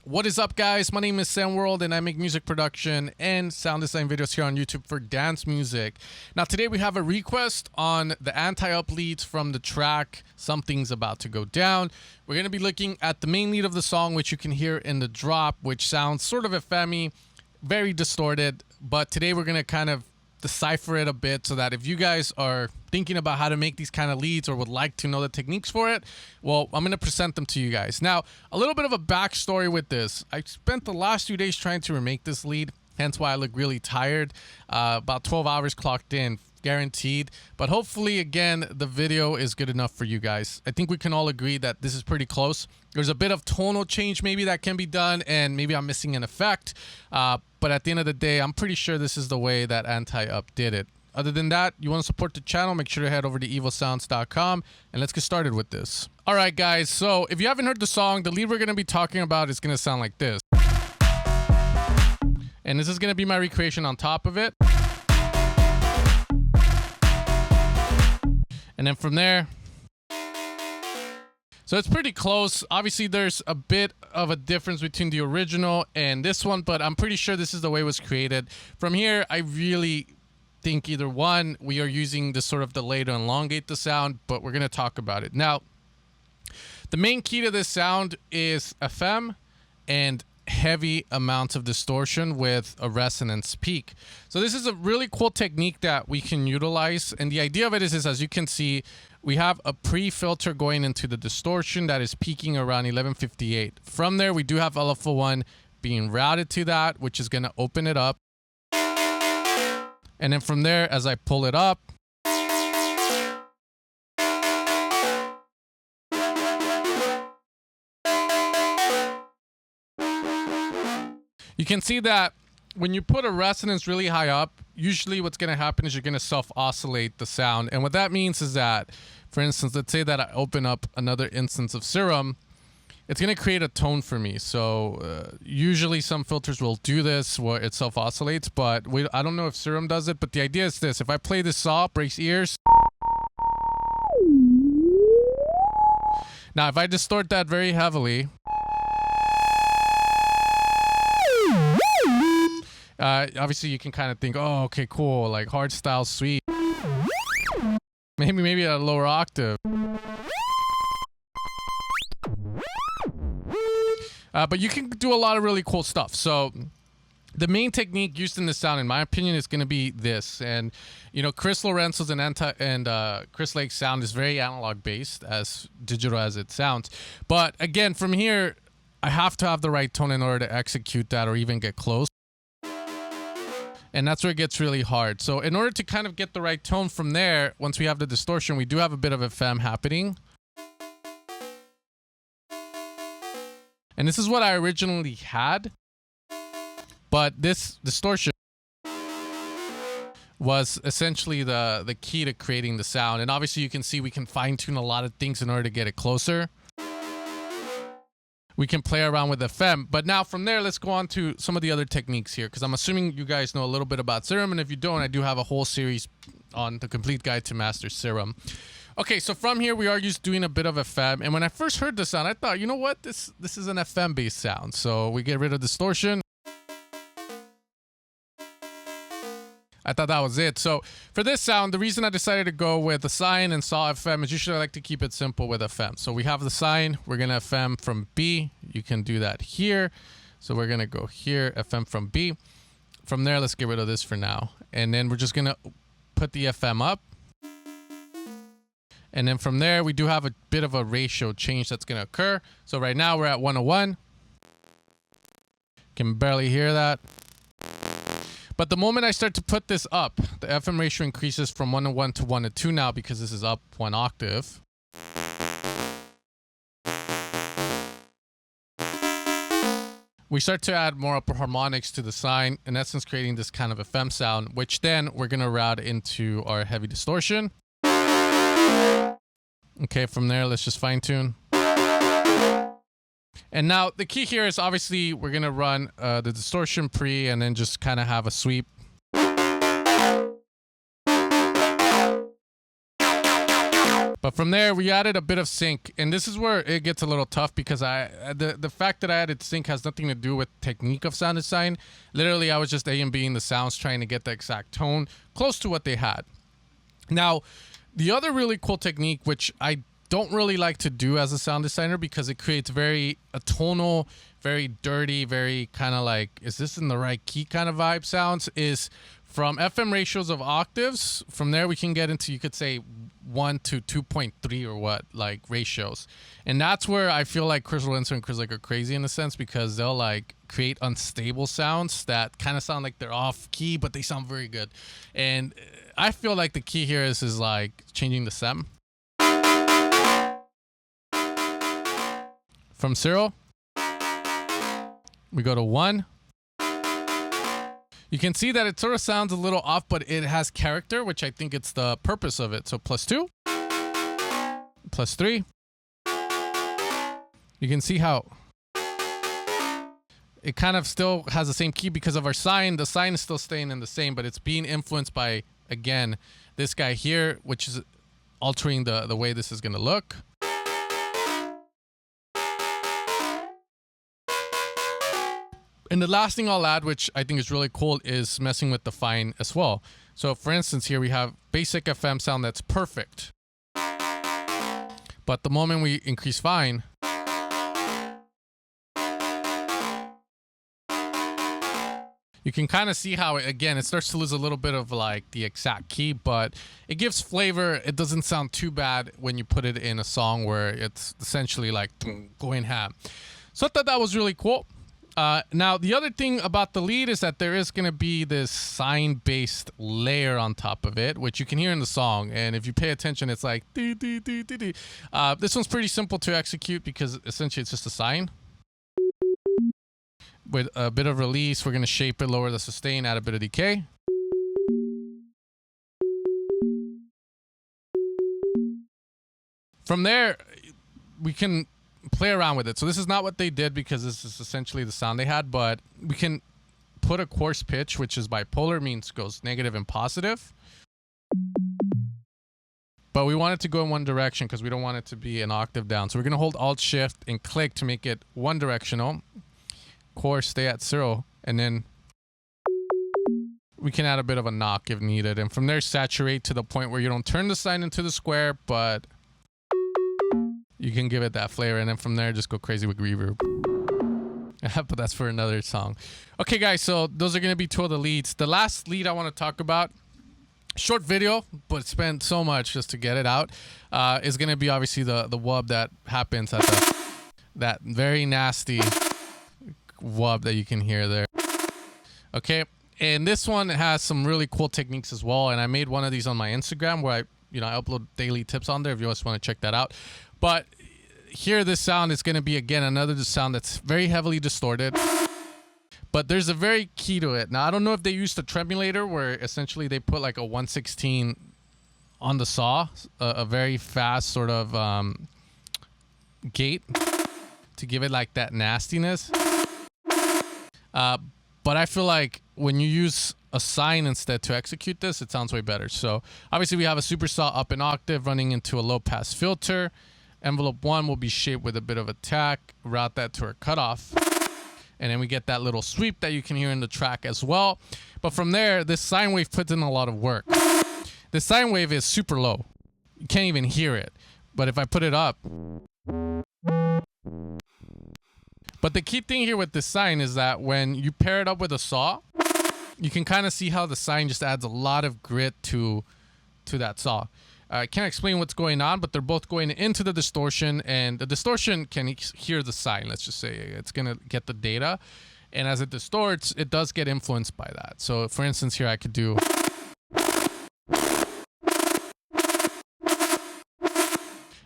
What is up, guys? My name is Sam World and I make music production and sound design videos here on YouTube for dance music. Now today we have a request on the anti-up leads from the track Something's About to Go Down. We're going to be looking at the main lead of the song, which you can hear in the drop, which sounds sort of FM-y, very distorted, but today we're going to kind of decipher it a bit so that if you guys are thinking about how to make these kind of leads or would like to know the techniques for it, well, I'm going to present them to you guys. Now, a little bit of a backstory with this. I spent the last few days trying to remake this lead, hence why I look really tired. About 12 hours clocked in, guaranteed. But hopefully, again, the video is good enough for you guys. I think we can all agree that this is pretty close. There's a bit of tonal change maybe that can be done, and maybe I'm missing an effect. But at the end of the day, I'm pretty sure this is the way that Anti-Up did it. Other than that, you want to support the channel, make sure to head over to evilsounds.com and let's get started with this. All right, guys. So if you haven't heard the song, the lead we're going to be talking about is going to sound like this. And this is going to be my recreation on top of it. And then from there, so it's pretty close. Obviously, there's a bit of a difference between the original and this one, but I'm pretty sure this is the way it was created. From here, I really think either one, we are using this sort of delay to elongate the sound, but we're going to talk about it. Now, the main key to this sound is FM and heavy amounts of distortion with a resonance peak. So this is a really cool technique that we can utilize. And the idea of it is as you can see, we have a pre-filter going into the distortion that is peaking around 1158. From there, we do have LFO1 being routed to that, which is going to open it up. And then from there, as I pull it up, you can see that when you put a resonance really high up, usually what's going to happen is you're going to self-oscillate the sound. And what that means is that, for instance, let's say that I open up another instance of Serum, it's going to create a tone for me. So usually some filters will do this where it self-oscillates, but I don't know if Serum does it, but the idea is this. If I play this saw, breaks ears. Now, if I distort that very heavily, obviously you can kind of think, oh, okay, cool, like hardstyle sweet. Maybe at a lower octave. But you can do a lot of really cool stuff. So the main technique used in the sound, in my opinion, is going to be this. And, you know, Chris Lorenzo's and Chris Lake's sound is very analog based, as digital as it sounds. But again, from here, I have to have the right tone in order to execute that or even get close. And that's where it gets really hard. So in order to kind of get the right tone from there, once we have the distortion, we do have a bit of FM happening. And this is what I originally had. But this distortion was essentially the key to creating the sound. And obviously you can see we can fine tune a lot of things in order to get it closer. We can play around with FM. But now from there, let's go on to some of the other techniques here, because I'm assuming you guys know a little bit about Serum. And if you don't, I do have a whole series on the complete guide to master Serum. Okay, so from here, we are just doing a bit of FM. And when I first heard the sound, I thought, you know what? This is an FM-based sound. So we get rid of distortion. I thought that was it. So for this sound, the reason I decided to go with the sine and saw FM is usually I like to keep it simple with FM. So we have the sine. We're going to FM from B. You can do that here. So we're going to go here, FM from B. From there, let's get rid of this for now. And then we're just going to put the FM up. And then from there, we do have a bit of a ratio change that's going to occur. So right now we're at 101. Can barely hear that. But the moment I start to put this up, the FM ratio increases from 101 to 102 now because this is up one octave. We start to add more upper harmonics to the sine, in essence creating this kind of FM sound, which then we're going to route into our heavy distortion. Okay, from there, let's just fine tune. And now the key here is obviously we're going to run the distortion pre and then just kind of have a sweep. But from there, we added a bit of sync, and this is where it gets a little tough because the fact that I added sync has nothing to do with technique of sound design. Literally, I was just A and Bing the sounds, trying to get the exact tone close to what they had. Now, the other really cool technique, which I don't really like to do as a sound designer because it creates very atonal, very dirty, very kind of like, is this in the right key kind of vibe sounds, is from FM ratios of octaves. From there, we can get into, you could say, 1 to 2.3 or what, like ratios. And that's where I feel like Chris Lorenzo and Chris Lake are crazy in a sense, because they'll like create unstable sounds that kind of sound like they're off key, but they sound very good. And I feel like the key here is like changing the sem. From 0, we go to 1. You can see that it sort of sounds a little off, but it has character, which I think it's the purpose of it. So +2, +3. You can see how it kind of still has the same key because of our sine. The sine is still staying in the same, but it's being influenced by, again, this guy here, which is altering the way this is going to look. And the last thing I'll add, which I think is really cool, is messing with the fine as well. So for instance, here we have basic FM sound that's perfect. But the moment we increase fine, you can kind of see how, it starts to lose a little bit of like the exact key, but it gives flavor. It doesn't sound too bad when you put it in a song where it's essentially like going ham. So I thought that was really cool. Now, the other thing about the lead is that there is going to be this sine-based layer on top of it, which you can hear in the song. And if you pay attention, it's like, dee, dee, dee, dee, dee. This one's pretty simple to execute because essentially it's just a sine. With a bit of release, we're going to shape it, lower the sustain, add a bit of decay. From there, we can play around with it. So this is not what they did because this is essentially the sound they had, but we can put a coarse pitch, which is bipolar, means goes negative and positive. But we want it to go in one direction because we don't want it to be an octave down. So we're going to hold Alt Shift and click to make it one directional. Coarse, stay at 0, and then we can add a bit of a knock if needed. And from there, saturate to the point where you don't turn the sine into the square, but you can give it that flavor, and then from there, just go crazy with reverb. But that's for another song. Okay, guys, so those are going to be 2 of the leads. The last lead I want to talk about, short video, but spent so much just to get it out, is going to be obviously the wub that happens at that very nasty wub that you can hear there. Okay, and this one has some really cool techniques as well, and I made one of these on my Instagram where I upload daily tips on there if you guys want to check that out. But here, this sound is going to be, again, another sound that's very heavily distorted. But there's a very key to it. Now, I don't know if they used a tremulator where essentially they put like a 1/16 on the saw, a very fast sort of gate to give it like that nastiness. But I feel like when you use a sine instead to execute this, it sounds way better. So obviously we have a super saw up an octave running into a low pass filter. Envelope 1 will be shaped with a bit of attack, route that to our cutoff. And then we get that little sweep that you can hear in the track as well. But from there, this sine wave puts in a lot of work. The sine wave is super low. You can't even hear it. But if I put it up. But the key thing here with this sine is that when you pair it up with a saw, you can kind of see how the sine just adds a lot of grit to that saw. I can't explain what's going on, but they're both going into the distortion, and the distortion can hear the sine. Let's just say it's going to get the data. And as it distorts, it does get influenced by that. So for instance, here I could do.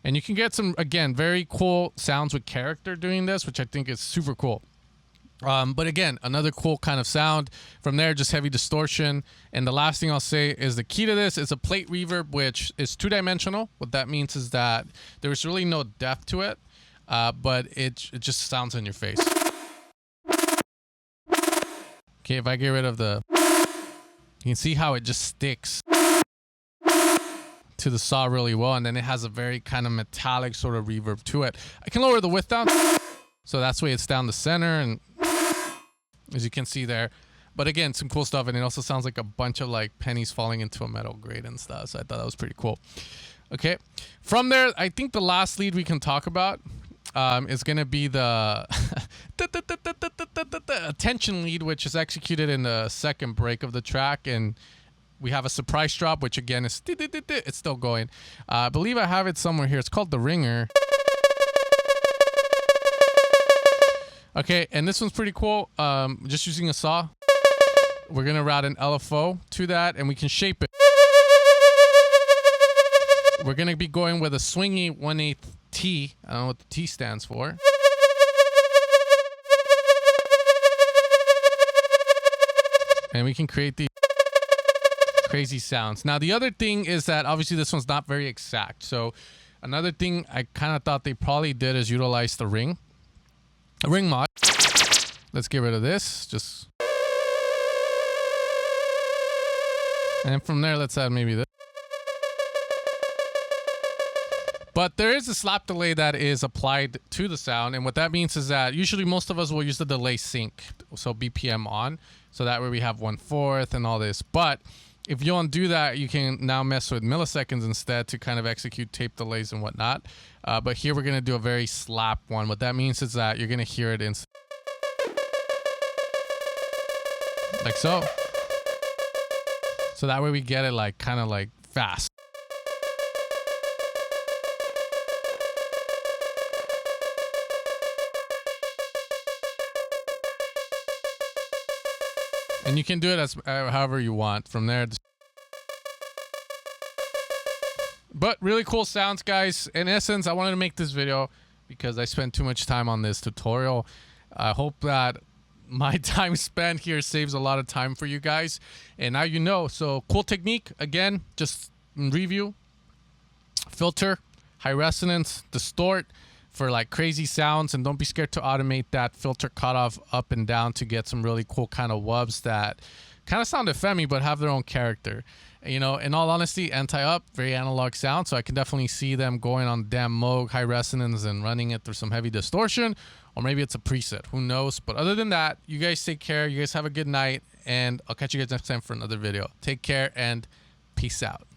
And you can get some, again, very cool sounds with character doing this, which I think is super cool. But again, another cool kind of sound. From there, just heavy distortion. And the last thing I'll say is the key to this is a plate reverb, which is 2-dimensional. What that means is that there's really no depth to it, but it just sounds in your face. Okay, if I get rid of you can see how it just sticks to the saw really well, and then it has a very kind of metallic sort of reverb to it. I can lower the width down, so that's way it's down the center, and as you can see there. But again, some cool stuff, and it also sounds like a bunch of like pennies falling into a metal grate and stuff. So I thought that was pretty cool. Okay, from there, I think the last lead we can talk about is gonna be the attention lead, which is executed in the second break of the track, and we have a surprise drop, which again is it's still going. I believe I have it somewhere here. It's called the ringer. Okay, and this one's pretty cool. Just using a saw, we're gonna route an LFO to that, and we can shape it. We're gonna be going with a swingy 1/8 T. I don't know what the T stands for. And we can create these crazy sounds. Now, the other thing is that obviously this one's not very exact. So another thing I kind of thought they probably did is utilize the ring mod. Let's get rid of this. Just, and from there, let's add maybe this. But there is a slap delay that is applied to the sound, and what that means is that usually most of us will use the delay sync, so BPM on, so that way we have 1/4 and all this. But if you don't do that, you can now mess with milliseconds instead to kind of execute tape delays and whatnot. But here we're gonna do a very slap one. What that means is that you're gonna hear it like so. So that way we get it like kind of like fast. And you can do it as however you want from there. But really cool sounds, guys. In essence, I wanted to make this video because I spent too much time on this tutorial. I hope that my time spent here saves a lot of time for you guys. And now you know. So cool technique. Again, just in review. Filter, high resonance, distort for like crazy sounds, and don't be scared to automate that filter cutoff up and down to get some really cool kind of wubs that kind of sound FME but have their own character. You know, in all honesty, anti-up, very analog sound, so I can definitely see them going on damn Moog, high resonance, and running it through some heavy distortion, or maybe it's a preset, who knows. But other than that, you guys take care, you guys have a good night, and I'll catch you guys next time for another video. Take care and peace out.